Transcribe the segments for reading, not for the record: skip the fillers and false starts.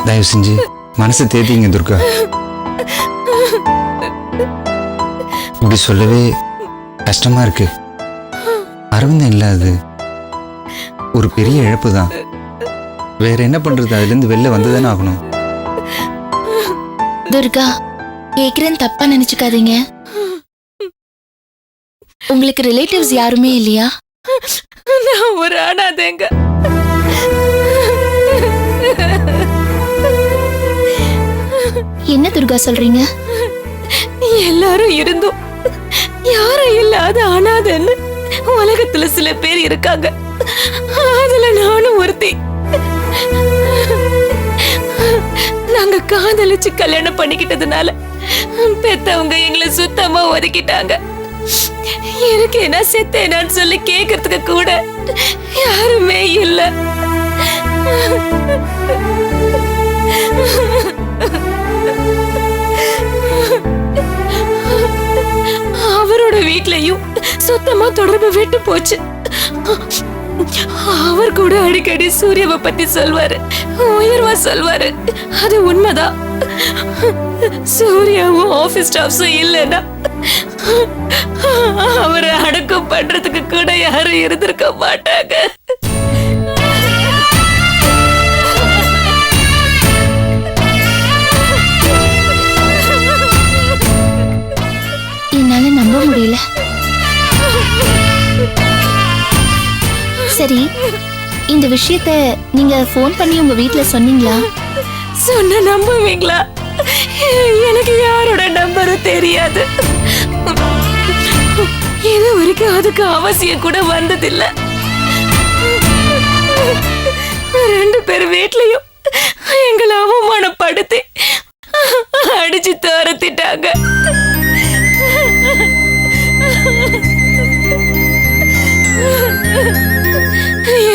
தயவு செஞ்சு மனசை தேத்திங்க துர்கா. இப்படி சொல்லவே கஷ்டமா இருக்கு. அரவிந்தன் இல்லாது ஒரு பெரிய இழப்பு தான். வேற என்ன பண்றது? அதுல இருந்து வெளில வந்துதானே ஆகணும். துர்கா, கேக்குறேன்னு தப்பா நினைச்சுக்காதீங்க. உங்களுக்கு ரிலேட்டிவ்ஸ் யாருமே இல்லையா? நான் ஒரு அனாதைங்க. என்ன துர்கா சொல்றீங்க? எல்லாரும் இருந்தும் யாரும் இல்லாத அனாதைன்னு உலகத்துல சில பேர் இருக்காங்க. அதுல நானும் ஒருத்தி. நாங்க காதலிச்சு கல்யாணம் பண்ணிக்கிட்டதுனால பெத்தவங்க எங்களை சுத்தமா ஒதுக்கிட்டாங்க. எனக்கு என்ன செத்தேனான்னு சொல்லி கேக்குறதுக்கு கூட யாருமே இல்ல. அவரோட வீட்லயும் சுத்தமா தொடர்பு விட்டு போச்சு. அவர் கூட அடிக்கடி சூர்யாவை பத்தி சொல்வாரு, உயர்வா சொல்வாரு. அது உண்மைதான். சூர்யாவும் ஆபீஸ் ஸ்டாஃப்ஸும் இல்லைன்னா அவரை அடக்கம் பண்றதுக்கு கூட யாரும் இருந்திருக்க மாட்டாங்க. என்னால நம்ப முடியல. சரி, இந்த விஷயத்த நீங்க போன் பண்ணி உங்க வீட்ல சொன்னீங்களா? சொன்ன நம்புவீங்களா? எனக்கு யாரோட நம்பரும் தெரியாது. இது வரைக்கும் அதுக்கு அவசியம் கூட வந்ததில்ல. 2 பேர் வீட்லயும் எங்களை அவமானப்படுத்தி அடிச்சு துரத்திட்டாங்க.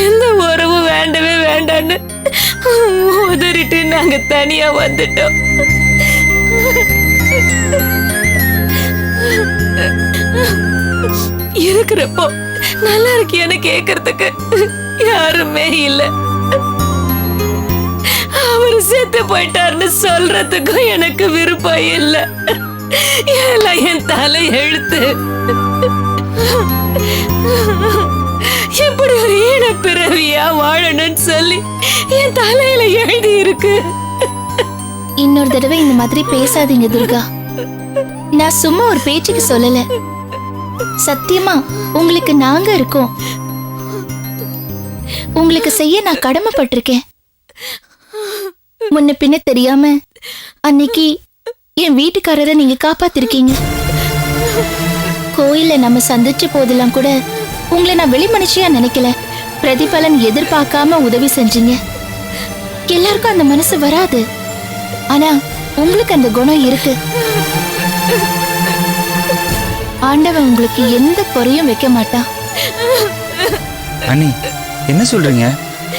எந்த உறவும் வேண்டவே வேண்டான்னு உதறிட்டு நாங்க தனியா வந்துட்டோம். இருக்கிறப்போ நல்லா இருக்கியான்னு கேக்குறதுக்கு யாருமே இல்ல. அவரு செத்து போயிட்டாருன்னு சொல்றதுக்கும் எனக்கு விருப்பம் இல்ல. எல்லாம் என் தலை எழுத்து. இப்படி ஒரு ஈன பிறவியா வாழணும்னு சொல்லி என் தலையில எழுதி இருக்கு. இன்னொரு தடவை இந்த மாதிரி பேசாதீங்க துர்கா. நான் சும்மா ஒரு பேச்சுக்கு சொல்லல. சத்தியமா உங்களுக்கு நாங்க இருக்கோம். உங்களுக்கு செய்ய நான் கடமைப்பட்டிருக்கேன். முன்ன பின்ன தெரியாம அன்னைக்கு என் வீட்டுக்காரரை நீங்க காப்பாத்திருக்கீங்க. கோயில நம்ம சந்திச்ச போதெல்லாம் கூட உங்களை நான் வெளி மனுஷியா நினைக்கல. பிரதிபலன் எதிர்பார்க்காம உதவி செஞ்சீங்க. எல்லாருக்கும் அந்த மனசு வராது. ஆனா உங்களுக்கு அந்த குணம் இருக்கு. ஆண்டவன் உங்களுக்கு எந்த குறையும் வைக்க மாட்டான். அண்ணி, என்ன சொல்றீங்க?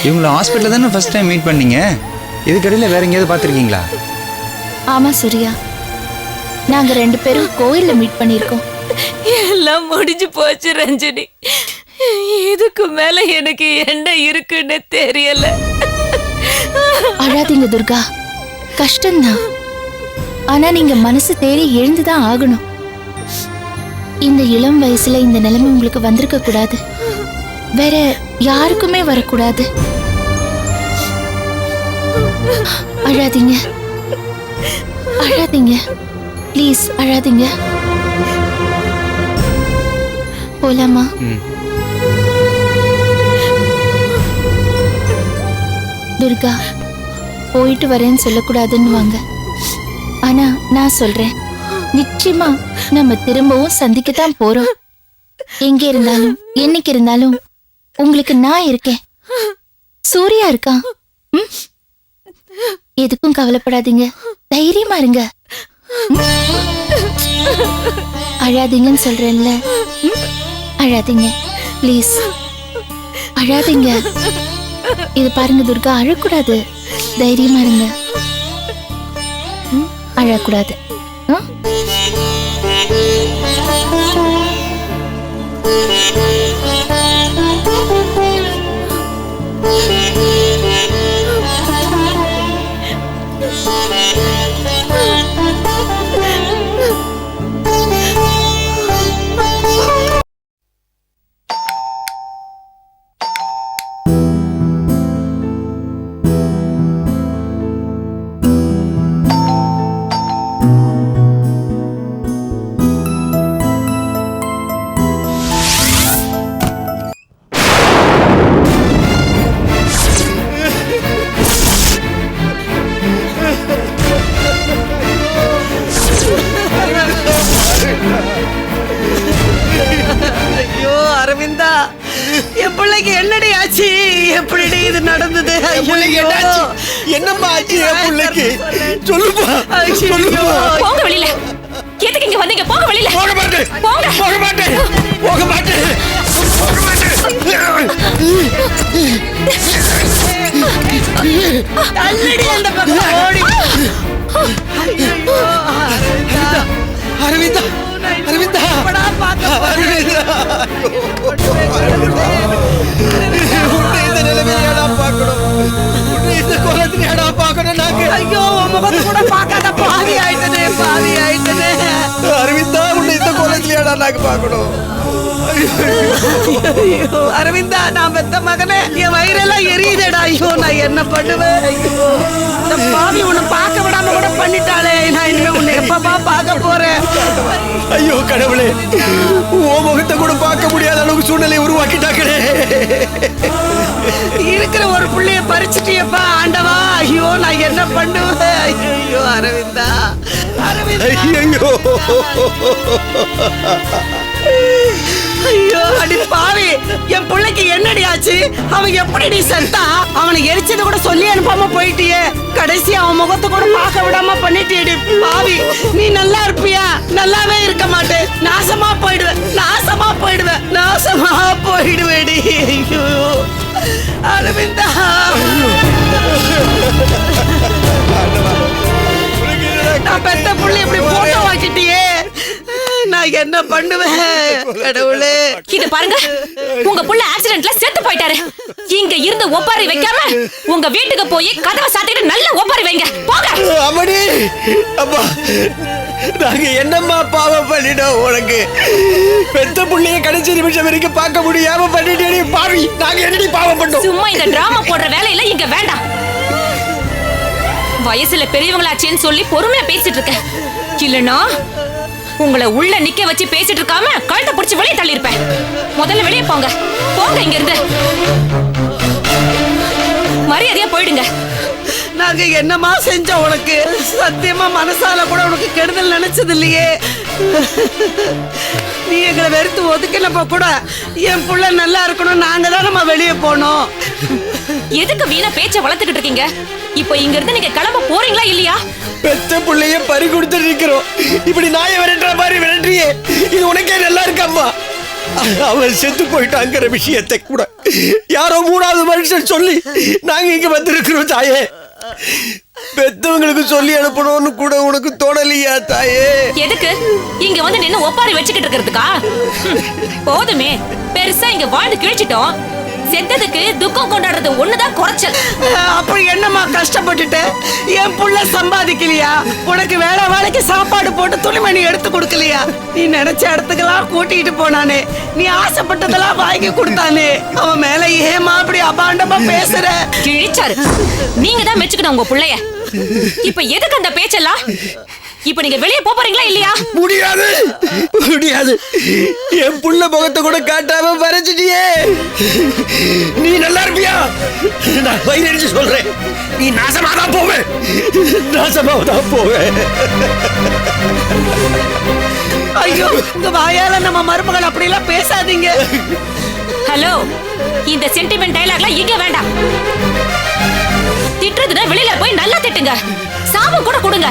இவங்கள ஹாஸ்பிட்டல்ல தானே ஃபர்ஸ்ட் டைம் மீட் பண்ணீங்க. இதுக்கடையில வேற எங்கேயாவது பார்த்திருக்கீங்களா? ஆமா சூர்யா, நாங்க 2 பேரும் கோயில்ல மீட் பண்ணிருக்கோம். எல்லாம் முடிஞ்சு போச்சு ரஞ்சினி. இதுக்கு மேல எனக்கு என்ன இருக்குன்னு தெரியல. அழாதீங்க துர்கா, கஷ்டம்தான். ஆனா நீங்க மனசு தேறி எழுந்துதான் ஆகணும். இந்த இளம் வயசுல இந்த நிலைமை உங்களுக்கு வந்திருக்க கூடாது. வேற யாருக்குமே வரக்கூடாது. அழாதீங்க, அழாதீங்க, ப்ளீஸ் அழாதீங்க. போலாமா? துர்கா, போயிட்டு வரேன்னு சொல்லக்கூடாதுன்னு வாங்க. ஆனா நான் சொல்றேன், நிச்சயமா நம்ம திரும்பவும் சந்திக்கத்தான் போறோம். எங்க இருந்தாலும் என்னைக்கு இருந்தாலும் உங்களுக்கு நான் இருக்கேன். சூர்யா இருக்கான். எதுக்கும் கவலைப்படாதீங்க, தைரியமா இருங்க. அழாதீங்கன்னு சொல்றேன்ல, அழாதீங்க ப்ளீஸ், அழாதீங்க. இது பாருங்க துர்கா, அழக்கூடாது, தைரியமா இருங்க. அழக்கூடாது. என் பிள்ளைக்கு என்னடி ஆச்சு? எப்படி இது நடந்தது? என்னம்மா ஆச்சு என் பிள்ளைக்கு? சொல்லுப்பா, ஐயோ. சொல்லுப்பா. போங்க வெளியில. எதுக்கு இங்க வந்தீங்க? போங்க வெளியில. போக மாட்டேன், போங்க. போக மாட்டேன், போக மாட்டேன், போக மாட்டேன். தள்ளிடி அந்த பக்கம் ஓடி. ஐயோ, அரவிந்தா, அரவிந்தா, எப்படா பார்க்க போறேன்? உன்னை இந்த நிலைமையிலேடா பார்க்கணும், உன்னை இந்த கோலத்திலேடா பார்க்கணும் நாங்க. ஐயோ, உன் முகத்தை கூட பார்க்காத பாவி ஆயிட்டனே, பாவி ஆயிட்டனே. அரவிந்தா, உன்னை இந்த கோலத்திலேடா நாங்க பார்க்கணும். ஐயோ, அரவிந்தா, நான் பெத்த மகனே, என் வயிறெல்லாம் எரியுதேடா. ஐயோ, நான் என்ன பண்ணுவேன்? ஐயோ, இந்த பாவி உன்னை பார்க்க விடாம கூட பண்ணிட்டாளே. நான் இனிமே உன்னை எப்பப்பா பார்க்க போறேன்? ஐயோ கடவுளே, உன் முகத்தை கூட பார்க்க முடியாத அளவுக்கு சூழ்நிலை உருவாக்கிட்டாங்களே. இருக்கிற ஒரு புள்ளைய பறிச்சுட்டியப்பா ஆண்டவா. ஐயோ, நான் என்ன பண்ணுவேன்? ஐயோ, அரவிந்தா, அரவிந்தா. ஐயோ, ஐயோ, அடி பாவி, என் பிள்ளைக்கு என்னடி ஆச்சு? அவன் எப்படி செத்தா? அவனை எரிச்சது கூட சொல்லி அனுப்பாம போயிட்டியே. கடைசி அவன் முகத்தை கூட பார்க்க விடாம பண்ணிட்டியடி பாவி. நீ நல்லா இருப்பியா? நல்லாவே இருக்க மாட்டேன். நாசமா போயிடுவேன், நாசமா போயிடுவேன், நாசமா போயிடுவேடி. ஐயோ அரவிந்தா, நான் பெத்த புள்ளை இப்படி போட்டோ வாக்கிட்டியே. நான் என்ன பண்ணுவேன் கடவுளே? இது பாருங்க, உங்க புள்ள ஆக்சிடென்ட்ல செத்து போயிட்டாரு. இங்க இருந்து ஒப்பாரி வைக்காம உங்க வீட்டுக்கு போய் கதவை சாத்திட்டு நல்ல ஒப்பாரி வைங்க. போங்க. அம்மடி, அப்பா, நாங்க என்னம்மா பாவம் பண்ணிட்டோம் உனக்கு? பெத்த புள்ளைய கடைசி நிமிஷம் வரைக்கும் பார்க்க முடியாம பண்ணிட்டே பாவி. நாங்க என்னடி பாவம் பண்ணோம்? சும்மா இந்த டிராமா போடுற வேலையில இங்க வேண்டாம். வயசுல பெரியவங்களாச்சேன்னு சொல்லி பொறுமையா பேசிட்டு இருக்கேன். இல்லனா உங்களை உள்ள நிக்க வச்சு பேசிட்டு இருக்காம கழுத்தை பிடிச்சு வெளியே தள்ளி இருப்பேன். முதல்ல வெளியே போங்க, போங்க இங்க இருந்து. மரியாதையா போயிடுங்க. நாங்க என்னமா செஞ்சோம் உனக்கு? சத்தியமா மனசால கூட உனக்கு கெடுதல் நினைச்சது இல்லையே. நீ எங்களை வெறுத்து ஒதுக்கினப்ப கூட என் புள்ள நல்லா இருக்கணும், நாங்க தான் நம்ம வெளியே போனோம். எதுக்கு வீணா பேச்ச வளர்த்துக்கிட்டு இருக்கீங்க? இப்போ இங்க இருந்து நீங்க கிளம்ப போறீங்களா இல்லையா? பெத்த புள்ளைய பறி கொடுத்து நிக்கிறோம். இப்படி நாயை விரட்டுற மாதிரி விரட்டுறியே, இது உனக்கே நல்லா இருக்கம்மா? அவன் செத்து போயிட்டாங்கிற விஷயத்தை கூட யாரோ மூணாவது மனுஷன் சொல்லி நாங்க இங்க வந்திருக்கிறோம் தாயே. பெத்தவங்களுக்கு சொல்லி அனுப்பணும்னு கூட உனக்கு தோணலையா தாயே? எதுக்கு இங்க வந்து நின்னு ஒப்பாரி வச்சுக்கிட்டு இருக்கிறதுக்கா? போதுமே, பெருசா இங்க வாழ்ந்து கிழிச்சிட்டோம். செத்ததுக்கு துக்கம் கொண்டாடுறது ஒண்ணுதான் குறைச்சல். அப்படி என்னம்மா கஷ்டப்பட்டுட்ட? என் புள்ள சம்பாதிக்கலையா? உனக்கு வேலைக்கு சாப்பாடு போட்டு துணிமணி எடுத்து கொடுக்கலையா? நீ நினைச்ச இடத்துக்கெல்லாம் கூட்டிட்டு போனானே, நீ ஆசைப்பட்டதெல்லாம் வாங்கி கொடுத்தானே, அவன் மேல ஏமா அப்படி அபாண்டமா பேசுற? கிழிச்சாரு. நீங்க தான் மெச்சுக்கணும் உங்க புள்ளைய. இப்ப எதுக்கு அந்த பேச்செல்லாம்? இப்ப நீங்க வெளியே போறீங்களா இல்லையா? முடியாது, முடியாது. என் புள்ள முகத்தை கூட காட்டாம மறைச்சிட்டியே. நீ நல்லா இருப்பியா? நான் வயிறடிச்சு சொல்றேன், நீ நாசமாதான் போவே, நாசமாதான் போவே. ஐயோ, உங்க வாயால நம்ம மருமகள் அப்படி எல்லாம் பேசாதீங்க. ஹலோ, இந்த சென்டிமெண்ட் டயலாக்லாம் இங்க வேண்டாம். திட்டுறதுன்னா வெளியில போய் நல்லா திட்டுங்க, சாபம் கூட கொடுங்க.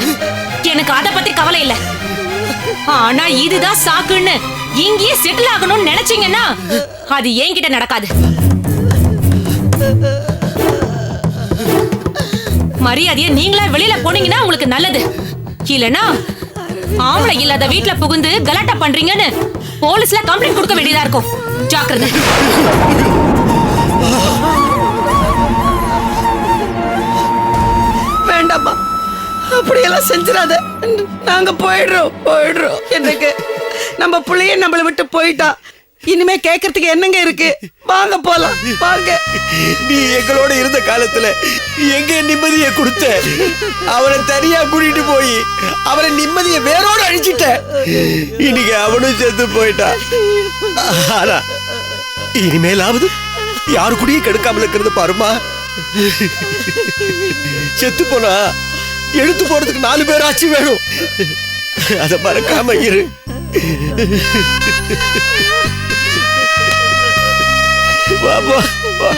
எனக்கு அத பத்தி கவலை இல்ல. ஆனா இதுதான் சாக்குன்னு இங்கேயே செட்டில் ஆகணும்னு நினைச்சீங்கன்னா அது என்கிட்ட நடக்காது. மரியாதையா நீங்களா வெளியில போனீங்கன்னா உங்களுக்கு நல்லது. இல்லனா ஆம்பளை இல்லாத வீட்டுல புகுந்து கலாட்டா பண்றீங்கன்னு போலீஸ்ல கம்ப்ளைண்ட் கொடுக்க வேண்டியதா இருக்கும். ஜாக்கிரதை. வேண்டாம்மா, அப்படியெல்லாம் செஞ்சிடாத. நாங்க போயிடுறோம். எனக்கு நம்ம புள்ளைய நம்மளை விட்டு போயிட்டா. இனிமே கேட்கறதுக்கு என்னங்க இருக்கு? வாங்க போலாம், வாங்க. நீ எங்களோட இருந்த காலத்துல எங்க நிம்மதியை கொடுத்த, அவனை தனியா கூட்டிட்டு போய் அவனை நிம்மதியை வேரோட அழிச்சிட்ட. இன்னைக்கு அவனும் செத்து போயிட்டான். ஆனா இனிமேலாவது யாரு கூடயும் கெடுக்காம இருக்கிறது பாருமா. செத்து போனா எடுத்து போறதுக்கு 4 பேர் ஆச்சு வேணும். அதை மறக்காம இரு. வா வா வா.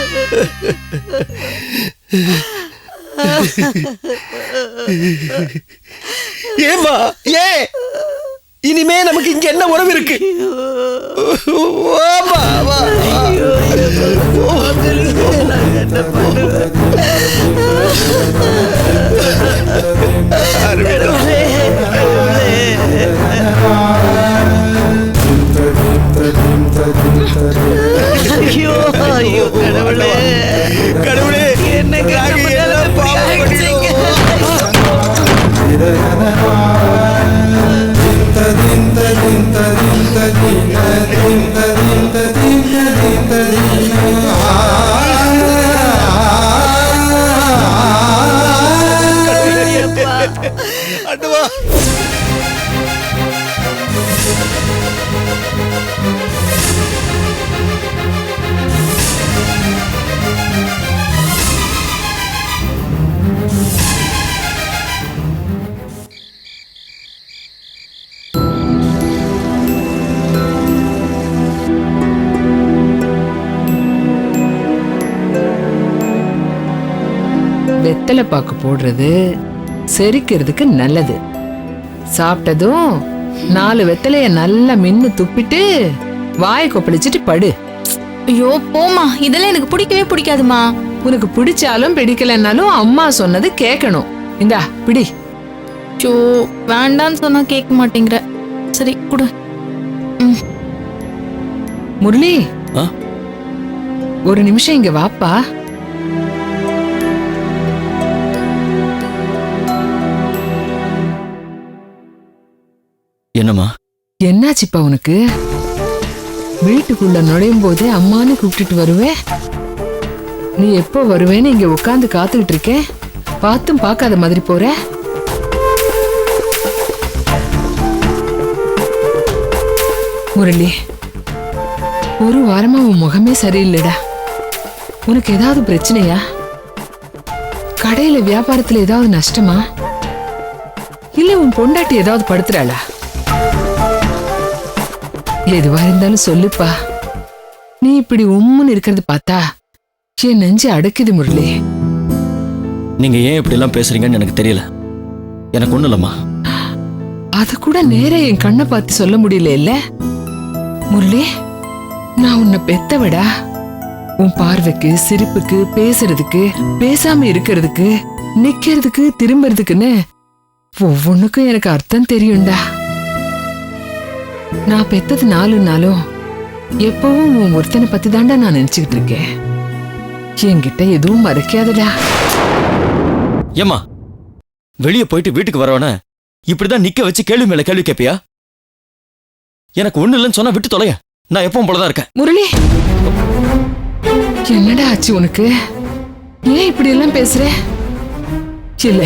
ஏம்மா ஏன் இனிமே நமக்கு இங்க என்ன உறவு இருக்கு? வாம்மா, வா, வா. ஐயோ ஐயோ கடவுளே கடவுளே என்ன நாங்க எல்லாம் பாவம் பண்ணிட்டோம். அண்ணா வெத்தலை பாக்கு போடுறது செரிக்கிறதுக்கு நல்லது. சாப்பிட்டதும் 4 வெத்தலைய நல்லா மின்னு துப்பிட்டு வாயை கொப்பளிச்சிட்டு படு. ஐயோ போமா, இதெல்லாம் எனக்கு பிடிக்கவே பிடிக்காதுமா. உனக்கு பிடிச்சாலும் பிடிக்கலன்னாலும் அம்மா சொன்னது கேட்கணும். இந்தா பிடி. ஐயோ வேண்டான்னு சொன்னா கேட்க மாட்டேங்கிற. சரி குடு. முரளி ஆ? ஒரு நிமிஷம் இங்க வாப்பா. என்னம்மா? என்னாச்சுப்பா உனக்கு? வீட்டுக்குள்ள நுழையும் போதே அம்மான்னு கூப்பிட்டுட்டு வருவே. நீ எப்போ வருவேன்னு இங்க உட்காந்து காத்துக்கிட்டு இருக்கேன். பார்த்தும் பார்க்காத மாதிரி போற. முரளி, ஒரு வாரமா உன் முகமே சரியில்லைடா. உனக்கு ஏதாவது பிரச்சனையா? கடையில வியாபாரத்துல ஏதாவது நஷ்டமா? இல்ல உன் பொண்டாட்டி ஏதாவது படுத்துறாளா? எதுவா இருந்தாலும் சொல்லுப்பா. நீ இப்படி உம்முன்னு இருக்கிறது பார்த்தா என் நெஞ்சு அடக்குது முரளி. நீங்க ஏன் இப்படி எல்லாம் பேசுறீங்கன்னு எனக்கு தெரியல. எனக்கு ஒண்ணு இல்லம்மா. அத கூட நேரா என் கண்ணை பார்த்து சொல்ல முடியல இல்ல முரளி? நான் உன்னை பெத்தவடா. உன் பார்வைக்கு, சிரிப்புக்கு, பேசுறதுக்கு, பேசாம இருக்கிறதுக்கு, நிக்கிறதுக்கு, திரும்புறதுக்குன்னு ஒவ்வொன்னுக்கும் எனக்கு அர்த்தம் தெரியும்டா. நான் பெத்தது 4 நாளும் எப்பவும் உன் ஒருத்தனை பத்தி தாண்டா நான் நினைச்சுக்கிட்டு இருக்கேன். என்கிட்ட எதுவும் மறைக்காதடா. ஏம்மா, வெளியே போயிட்டு வீட்டுக்கு வரவன இப்படிதான் நிக்க வச்சு கேள்வி மேல கேள்வி கேட்பியா? எனக்கு ஒண்ணு இல்லைன்னு சொன்னா விட்டு தொலைய. நான் எப்பவும் போலதான் இருக்கேன். முரளி, என்னடா ஆச்சு உனக்கு? ஏன் இப்படி எல்லாம் பேசுற? இல்ல,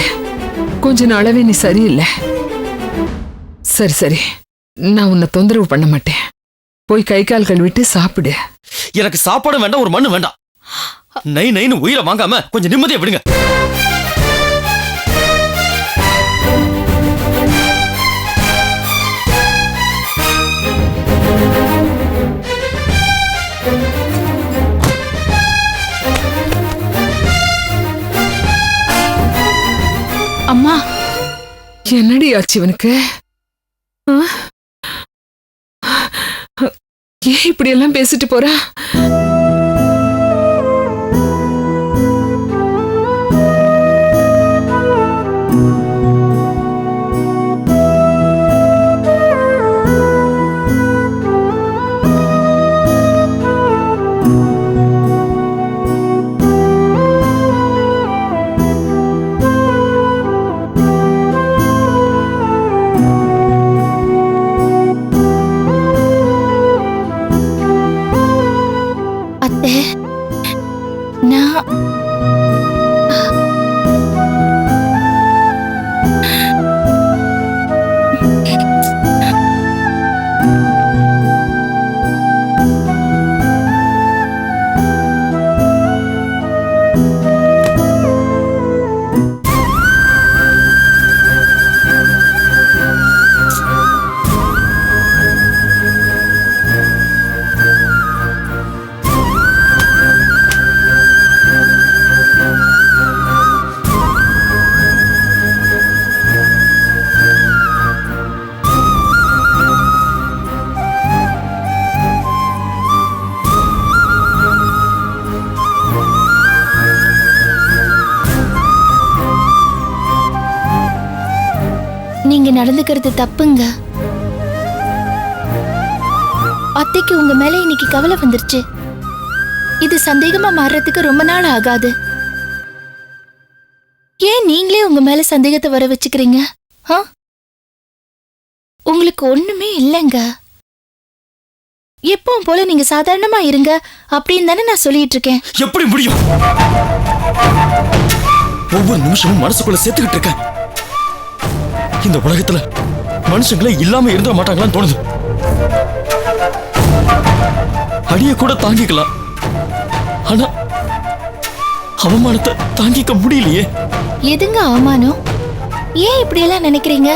கொஞ்ச நாளாவே நீ சரியில்லை. சரி சரி, நான் உன்னை தொந்தரவு பண்ண மாட்டேன். போய் கை கால் கழுவிட்டு சாப்பிடு. எனக்கு சாப்பாடும் வேண்டாம், ஒரு மண்ணு வேண்டாம். நை நைன்னு உயிரை வாங்காம கொஞ்சம் நிம்மதியா விடுங்க. அம்மா, என்னடி ஆச்சு இவனுக்கு? ஆ? ஏன் இப்படி எல்லாம் பேசிட்டு போறா? நீங்க நடந்துக்கிறது தப்புங்க. அத்தைக்கு உங்க மேல இன்னைக்கு கவலை வந்துருச்சு. இது சந்தேகமா மாறுறதுக்கு ரொம்ப நாள் ஆகாது. ஏன் நீங்களே உங்க மேல சந்தேகத்தை வர வச்சுக்கிறீங்க? உங்களுக்கு ஒண்ணுமே இல்லைங்க. எப்பவும் போல நீங்க சாதாரணமா இருங்க அப்படின்னு தானே நான் சொல்லிட்டு இருக்கேன். எப்படி முடியும்? ஒவ்வொரு நிமிஷமும் மனசுக்குள்ள சேர்த்துக்கிட்டு இருக்கேன். இந்த உலகத்துல மனுஷங்களே இல்லாம இருந்துட மாட்டாங்களான்னு தோணுது. அடிய கூட தாங்கிக்கலாம், ஆனா அவமானத்தை தாங்கிக்க முடியலையே. எதுங்க அவமானம்? ஏன் இப்படி எல்லாம் நினைக்கிறீங்க?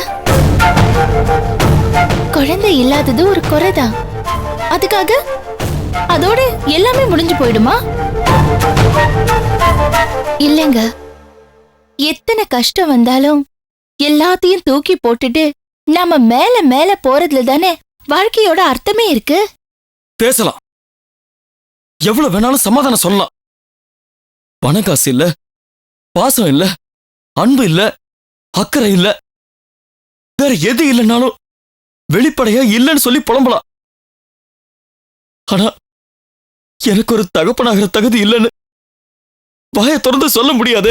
குழந்தை இல்லாதது ஒரு குறைதான். அதுக்காக அதோட எல்லாமே முடிஞ்சு போயிடுமா? இல்லங்க, எத்தனை கஷ்டம் வந்தாலும் எல்லாத்தையும் தூக்கி போட்டுட்டு நாம மேல மேல போறதுல தானே வாழ்க்கையோட அர்த்தமே இருக்கு. பேசலாம், எவ்வளவு வேணாலும் சமாதானம் சொல்லலாம். பணக்காசு இல்ல, பாசம் இல்ல, அன்பு இல்ல, அக்கறை இல்ல, வேற எது இல்லைன்னாலும் வெளிப்படையா இல்லைன்னு சொல்லி புலம்பலாம். ஆனா எனக்கு ஒரு தகப்பனாகிற தகுதி இல்லைன்னு வாயை திறந்து சொல்ல முடியாது.